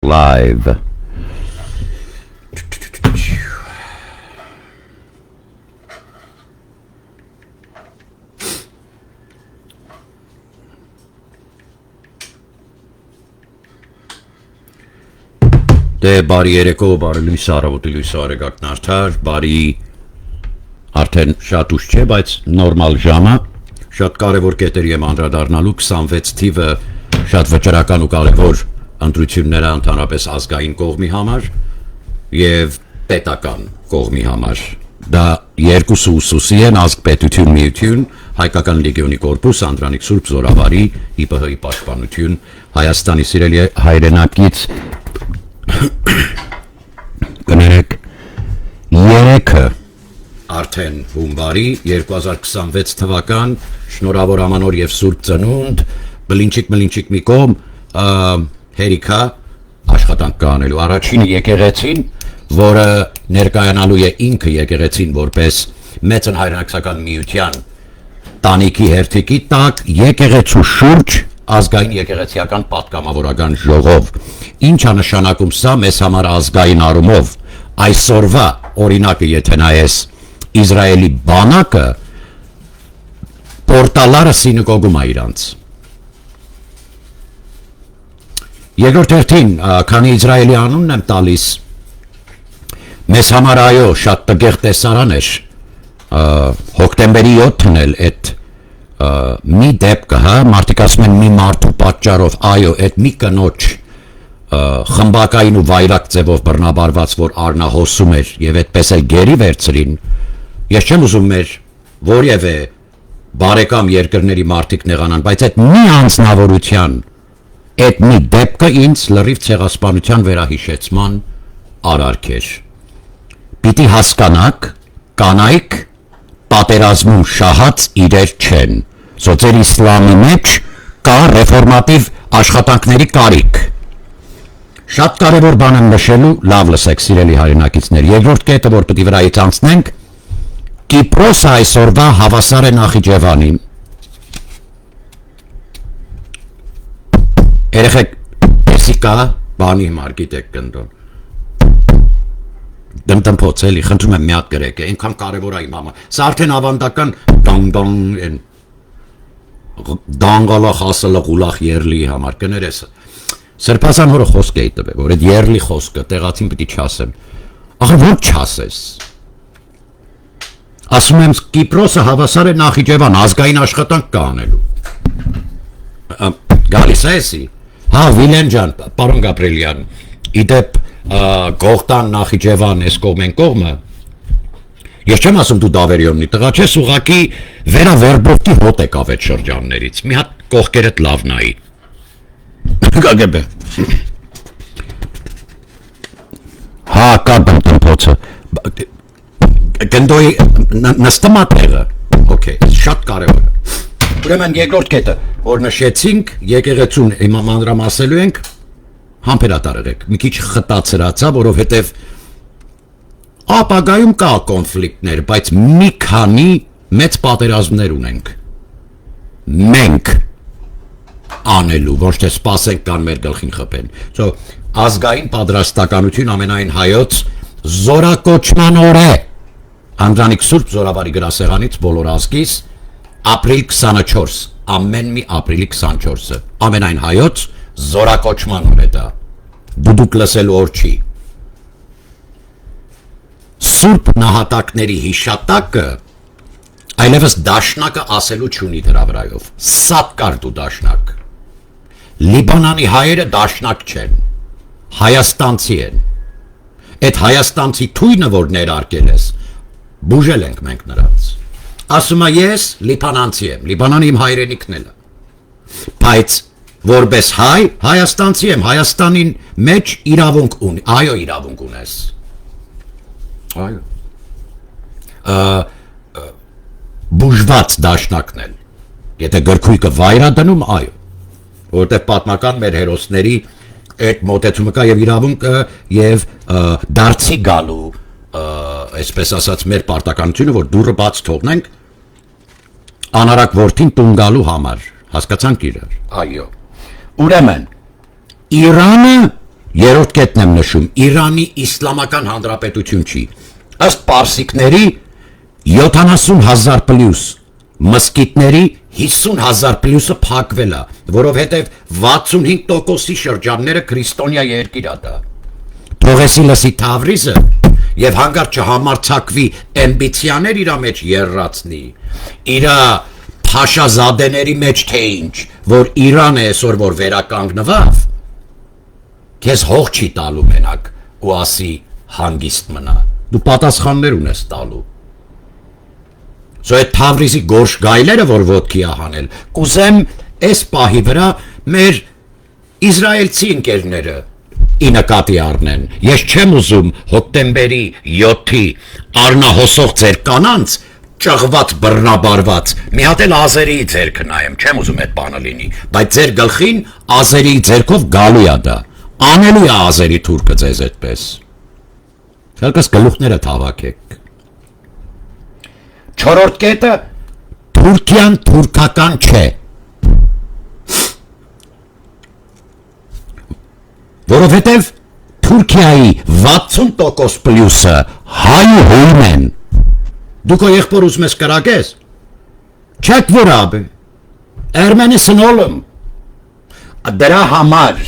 Live. Դե բարի երեկո, բարի լույս առավոտի լույս արեգակն արդար, բարի արդեն շատ ուշ չէ, բայց նորմալ ժամը, շատ կարևոր կետերի եմ անդրադառնալու 26 թիվը շատ վճռական ու կարևոր ընտրությունները ընդհանրապես ազգային կողմի համար եւ պետական կողմի համար։ Դա երկուսը ուսուսի են ազգ պետություն միություն, հայկական լեգիոնի կորպուս, Անդրանիկ Սուրբ Զորավարի, ԻՊՀ-ի պաշտպանություն, Հայաստանի սիրելի հայրենակից կներեք երեքը արդեն հունվարի 2026 թվական շնորհավոր ամանոր եւ սուրբ ծնունդ բլինչիկ մի կողմ հերիքա աշխատանք կանելու առաջինը եկեղեցին, որը ներկայանալու է ինքը եկեղեցին որպես մեծն հայրենակցական միության տանիքի հերթիկի տակ եկեղեցու շուրջ ազգային եկեղեցիական պատգամավորական ժողով, ինչա նշանակում սա մեզ համար ազգային առումով, այսօրվա օրինակը եթե նայես Իսրայելի բանակը պորտալարը սինագոգում է իրանց։ Երկրորդ հերթին, քանի Իսրայելի անունն եմ տալիս, մեզ համար այո շատ տգեղ տեսարան էր, հոկտեմբերի 7-ն էլ այդ մի դեպքը, հա, մարդիկ ասում են մի մարդու պատճառով, այո, այդ մի կնոջ խմբակային ու վայրակ ձևով բռնաբարված, որ արնահոսում էր եւ այդպես էլ գերի վերցրին, ես չեմ ուզում մեր որևէ բարեկամ երկրների մարդիկ նեղանան, բայց այդ մի անձնավորության, այդ մի դեպքը ինձ լրիվ ցեղասպանության վերահիշեցման արարք էր։ Պիտի հասկանաք, կանայք պատերազմում շահած իրեր չեն, ձեր իսլամի մեջ կա ռեֆորմատիվ աշխատանքների կարիք։ Շատ կարևոր բան եմ նշելու, լավ լսեք սիրելի հայրենակիցներ, երկրորդ կետը, որ պիտի վրայից անցնենք, Կիպրոսը այսօրվա հավասար է Նախիջևանին։ Երեխեք, էսի կա, բանի հիմար գիտեք կնդոն։ Դմտմփոց էլի, խնդրում եմ մի հատ գրեք, այնքան կարևոր է իմ համար։ Սա արդեն ավանդական դանգալախ ասալախ ուլախ երլի համար կներես։ Սրբազան հորը խոսք էի տվել, որ այդ երլի խոսքը տեղացին պիտի չասեմ։ Ախր ո՞նց չասես։ Ասում եմ Կիպրոսը հավասար է Նախիջևան, ազգային աշխատանք կա անելու։ Գալիս է էսի։ Հա, Վիլեն ջան, պարոն Գաբրիելյան, իդեպ Գողտան Նախիջևան էս կողմեն կողմը ես չեմ ասում դու Դավերյոննի տղա չես ուղակի վերավերբովքի հոտ եկավ այդ շրջաններից մի հատ կողքերդ լավ նայի գագեբե հա կա դմփոցը գնդոյի նստմա տեղը օքեյ շատ կարևոր է ուրեմն երկրորդ կետը որ նշեցինք եկեղեցուն հիմա մանրամասելու ենք համբերատարեք, մի քիչ խտացրացա, որովհետև ապագայում կա կոնֆլիկտներ, բայց մի քանի մեծ պատերազմներ ունենք։ Մենք անելու, ոչ թե սպասենք կան մեր գլխին խփեն։ So, ազգային պատրաստականություն ամենայն հայոց զորակոչման օր է։ Անդրանիկ Սուրբ Զորավարի գրասեղանից բոլոր ազգիս ապրիլ 24, ամեն մի ապրիլի 24-ը։ Ամենայն հայոց զորակոչման օր է դա։ Դուք լսելու օր չի։ Սուրբ նահատակների հիշատակը այլևս դաշնակը ասելու չունի դրա վրայով։ Սատ կար դու դաշնակ։ Լիբանանի հայերը դաշնակ չեն։ Հայաստանցի են։ Այդ հայաստանցի թույնը որ ներարկել ես, բուժել ենք մենք նրանց։ Ասում է ես լիբանանցի եմ, Լիբանանի իմ հայրենիքն էլ է։ Բայց որպես հայ, հայաստանցի եմ, Հայաստանին մեջ իրավունք ունի, այո իրավունք ունես, այո, բուժված դաշնակն էլ, եթե գրքույկը վայրա դնում, այո, որտեղ պատմական մեր հերոսների այդ մոտեցումը կա և իրավունքը և դարձի գալու, այսպես ասած մեր պարտականությունը, որ դուռը բաց թողնենք, անարակ որդին տուն գալու համար, հասկացանք իրար, այո, ուրեմն, Իրանը երրորդ կետն եմ նշում, Իրանի իսլամական հանրապետություն չի, ըստ պարսիկների 70,000 պլյուս, մսկիթների 50,000 պլյուսը փակվել է, որովհետև 65%-ի շրջանները քրիստոնյա երկիր է դա։ Թողեսի լսի Թավրիզը եւ հանգարտ չհամարցակվի ամբիցիաներ իր մեջ երրացնի, իր փաշազադեների մեջ թե ինչ, որ Իրանը այսօր որ վերականգնվավ, քեզ հող չի տալու մենակ ու ասի հանգիստ մնա, դու պատասխաններ ունես տալու։ Այդ Թավրիզի գորշ գայլերը, որ ոտքի է հանել, կուզեմ այս պահի վրա մեր իսրայելցի ընկերները ի նկատի առնեն։ Ես չեմ ուզում հոկտեմբերի 7-ի առնահոսող ձեր կանանց ճղված բռնաբարված մի հատ էլ ազերի ձերքը նայեմ, չեմ ուզում այդ բանը լինի, բայց ձեր գլխին ազերի ձերքով գալու է դա, անելու է ազերի թուրքը ձեզ այդպես։ Հարկս գլուխները թավակեք։ Չորրորդ կետը Թուրքիան թուրքական չէ, որովհետև Թուրքիայի 60% պլյուսը հայ ու հույն են։ Դու քո եղբոր ուզում ես կրակես, չեք որ աբե, Ermeni սնոլում, դրա համար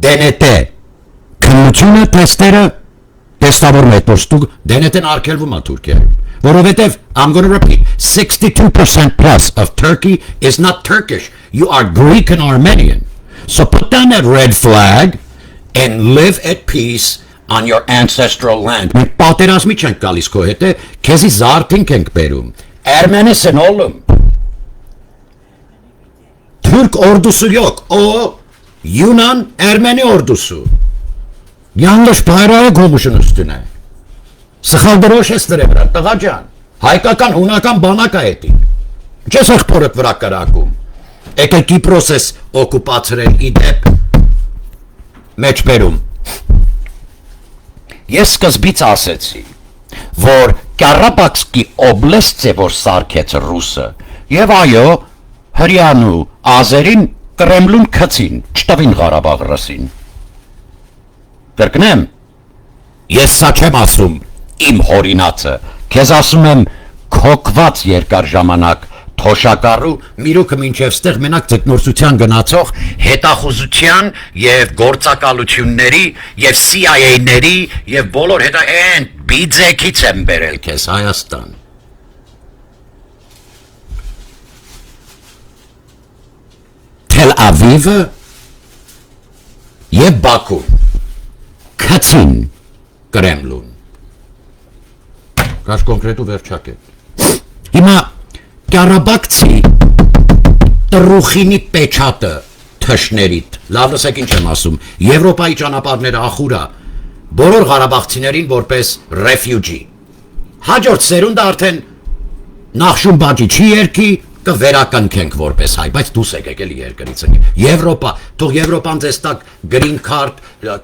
դենետե քննությունը թեստերը տեստավորում է, որ ստուգ դենետեն արգելվում է Թուրքիայում, որովհետև I'm going to repeat 62% plus of Turkey is not Turkish, you are Greek and Armenian, so put down that red flag and live at peace on your ancestral land. Մենք պատերազմի չենք գալիս քո հետ, քեզի զարթինք ենք բերում, Ermeni սնոլում, Türk ordusu yok, o Yunan Ermeni ordusu. Yanlış bayrağı koymuşsun üstüne. Sıxaldırış estiremrən, տղաջան, հայկական հունական բանակա էտի, չես հղպորըտ վրա կրակում, եկել Կիպրոս ես օկուպացրել իդեպ, մեջբերում, ես սկզբից ասեցի, որ Կարաբաքսկի օբլեստ է, որ սարքեց ռուսը, և այո, հրյան ու ազերին Կրեմլուն քցին, չտվին Ղարաբաղ ռսին, կրկնեմ, ես սա չեմ ասում, իմ հորինացը, քեզ ասում եմ քոքված երկար ժամանակ թոշակառու միրուքը մինչև ստեղ մենակ ձգնորսության գնացող հետախուզության և գործակալությունների և CIA-ների և բոլոր հետա են բիձեքից եմ բերել քեզ Հայաստան։ Թել Ավիվը և Բաքուն քցին Կրեմլուն։ Կաշ կոնկրետ ու վերջակետ։ Հիմա Կարաբաքցի տրուխինի պեչատը թշներիտ, լավ լսեք ինչ եմ ասում, Եվրոպայի ճանապարհները ախուրա, բոլոր Ղարաբաղցիներին որպես ռեֆյուջի։ Հաջորդ սերունդը արդեն նախշում բաջի չի երկի, կվերականգնենք որպես հայ, բայց դուս եկեք էլի երկրից ընկի։ Եվրոպա, թող Եվրոպան ձեզ տակ գրին քարտ,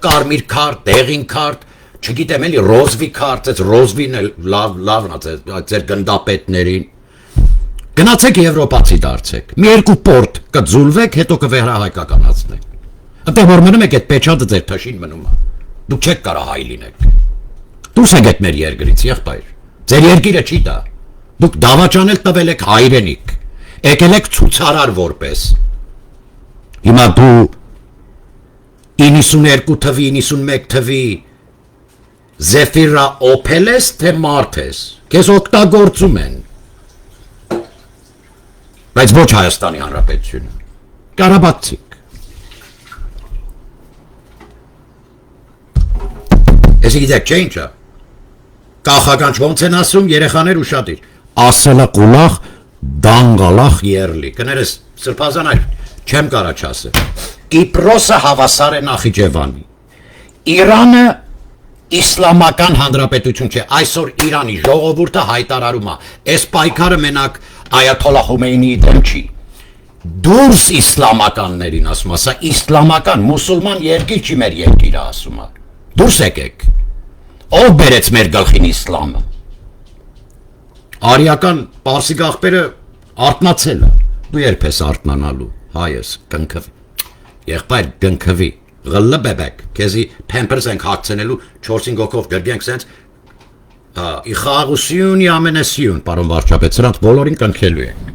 կարմիր քարտ, դեղին քարտ, չգիտեմ էլի ռոզվի քարտ, այս ռոզվին էլ լավն է ձեր գնդապետներին։ Գնացեք Եվրոպացի դարձեք, մի երկու պորտ կձուլվեք, հետո կվերահայկականացնեք։ Այդտեղ որ մնում եք այդ պեչատը ձեր թշին մնում է, դուք չեք կարող հայ լինեք։ Դուրս եկեք մեր երկրից, եղբայր, ձեր երկիրը չի դա, դուք դավաճանել տվել եք հայրենիք, եկել եք ցուցարար որպես։ Հիմա դու 92 թվի, 91 թվի Զեֆիրա օփել ես, թե մարդ ես, քեզ օգտագործում են, բայց ոչ Հայաստանի Հանրապետությունը, Կարաբաքցիք։ Ես գիտեք չէ ինչա, կախականչ ոնց են ասում երեխաներ ուշադիր, ասելա կուլախ, դանգալախ երլի, կներես սրբազան այլ, չեմ կարա չասել, Կիպրոսը հավասար է Նախիջևանի, Իրանը իսլամական հանրապետություն չէ, այսօր Իրանի ժողովուրդը հայտարարում է, այս պայքարը մենակ Այաթոլլահ Խոմեյնիի դեմ չի, դուրս իսլամականներին ասում է, սա իսլամական մուսուլման երկիր չի մեր երկիրը ասում է, դուրս եկեք, ով բերեց մեր գլխին իսլամը, արիական պարսիկ աղբերը արթնացել է, դու երբ ես արթնանալու, հայս, կնքվի, եղբայր կնքվի, Ղլբեբեք, քեզի Pampers ենք հագցնելու 4-5 հոգով գրգենք սենց ի խաղաղությունի ամենասյուն, պարոն վարչապետ, սրանց բոլորին կնքելու ենք։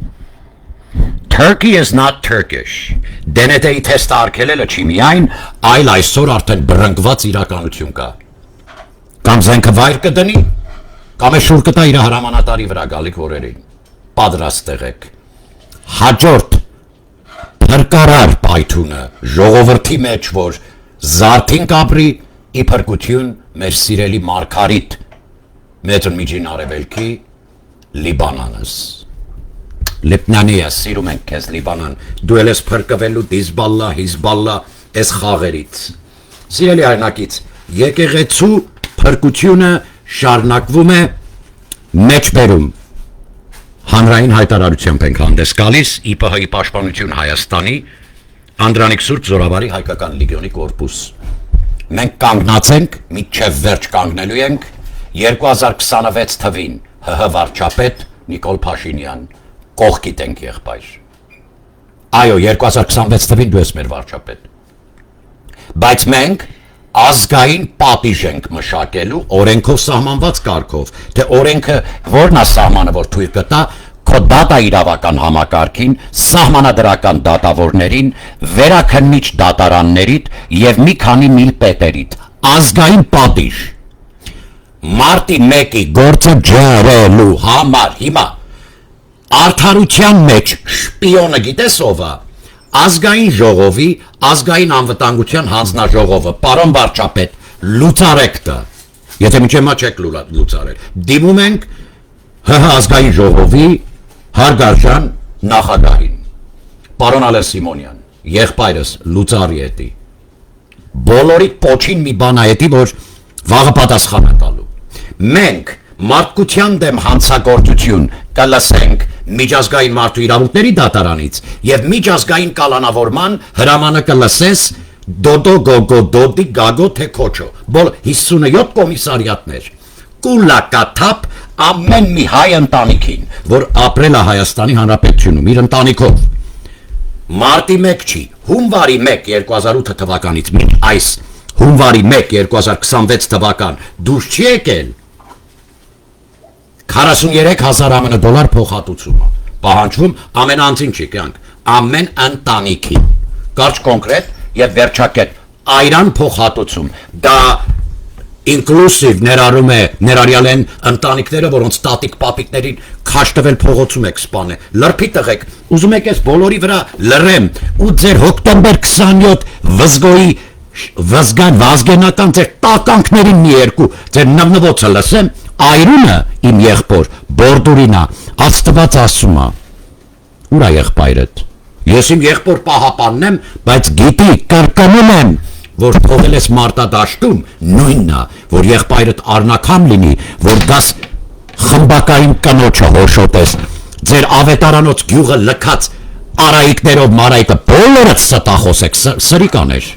Turkey is not Turkish։ DNT-ի թեստը արգելելը չի միայն, այլ այսօր արդեն բռնկված իրականություն կա։ Կամ զենքը վայր կդնի, կամ է շուր կտա իր հրամանատարի վրա գալիք օրերին։ Պատրաստ եղեք։ Հաջորդ փրկարար պայթունը ժողովրդի մեջ, որ զարթին կապրի ի փրկություն մեր սիրելի Մարգարիտ Մեծն միջին արևելքի Լիբանանս։ Լեբնանիա, սիրում ենք քեզ Լիբանան, դու ես փրկվելու Հիզբալլա այս խաղերից։ Սիրելի հայրենակից, եկեղեցու փրկությունը շարունակվում է մեջբերում։ Հանրային հայտարարությամբ ենք հանդես գալիս ԻՊՀ-ի պաշտպանություն Հայաստանի Անդրանիկ Սուրբ Զորավարի հայկական լեգիոնի կորպուս։ Մենք կանգնած ենք, մինչև վերջ կանգնելու ենք 2026 թվին ՀՀ վարչապետ Նիկոլ Փաշինյան, կողքիդ ենք եղբայր։ Այո, 2026 թվին դու ես մեր վարչապետ։ Բայց մենք ազգային պատիժ ենք մշակելու օրենքով սահմանված կարգով, թե օրենքը որն է սահմանը, որ թույլ կտա քո դատա իրավական համակարգին, սահմանադրական դատավորներին, վերաքննիչ դատարաններիդ եւ մի քանի միլ պետերիդ, ազգային պատիժ։ Մարտի 1-ի գործը ջրելու համար հիմա արդարության մեջ շպիոնը գիտես ով է։ Ազգային ժողովի, ազգային անվտանգության հանձնաժողովը, պարոն վարչապետ, լուծարեք դա, եթե միջև մա չեք լուծարել, դիմում ենք ՀՀ ազգային ժողովի հարգարժան նախագահին, պարոն Ալեր Սիմոնյան, եղբայրս լուծարի էտի, բոլորի պոչին մի բան այետի, որ վաղը պատասխան է տալու, մենք մարդկության դեմ հանցագործություն կլսենք միջազգային մարդու իրավունքների դատարանից եւ միջազգային կալանավորման հրամանը կլսես դոդո գոգո դոդի գագո թե քոչո բոլ 57 կոմիսարիատներ կուլակաթափ ամեն մի հայ ընտանիքին որ ապրել է Հայաստանի Հանրապետությունում իր ընտանիքով մարտի 1 չի հունվարի 1 2008 թվականից մինչ այս հունվարի 1 2026 թվական դուրս չի եկել 43,000 ԱՄՆ փոխհատուցումը պահանջվում ամեն անձին չի կյանք ամեն ընտանիքին կարճ կոնկրետ եւ վերջակետ այրան փոխհատուցում դա inclusive ներառյալ են ընտանիքները որոնց տատիկ պապիկներին քաշ տվել փողոցում եք սպանել լրփի տղեկ ուզում եք ես բոլորի վրա լրեմ ու ձեր հոկտեմբեր 27 վզգոյի վազգենական ձեր տականքներին մի երկու ձեր նվնվոցը լսեմ այրունը իմ եղբոր բորդուրինա աստված ասում է ուր է եղբայրդ ես իմ եղբոր պահապանն եմ բայց գիտի կրկնում եմ որ թողել ես մարտադաշտում նույնն է որ եղբայրդ առնակամ լինի որ գաս խմբակային կնոջը հոշոտես ձեր ավետարանոց գյուղը լքած արայիկներով մարայիկը բոլորը ստախոս եք սրիկաներ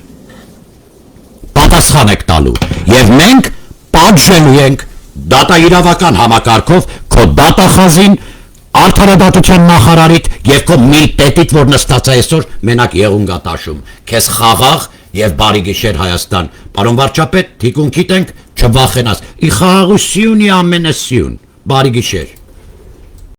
պատասխան եք տալու եւ մենք պատժելու ենք դատա իրավական համակարգով քո դատախազին արդարադատության նախարարիդ եւ քո մի պետիդ որ նստած է այսօր մենակ եղուն գտաշում քեզ խաղաղ եւ բարի գիշեր Հայաստան պարոն վարչապետ թիկունքիդ ենք չվախենաս ի խաղաղությունի ամենասյուն բարի գիշեր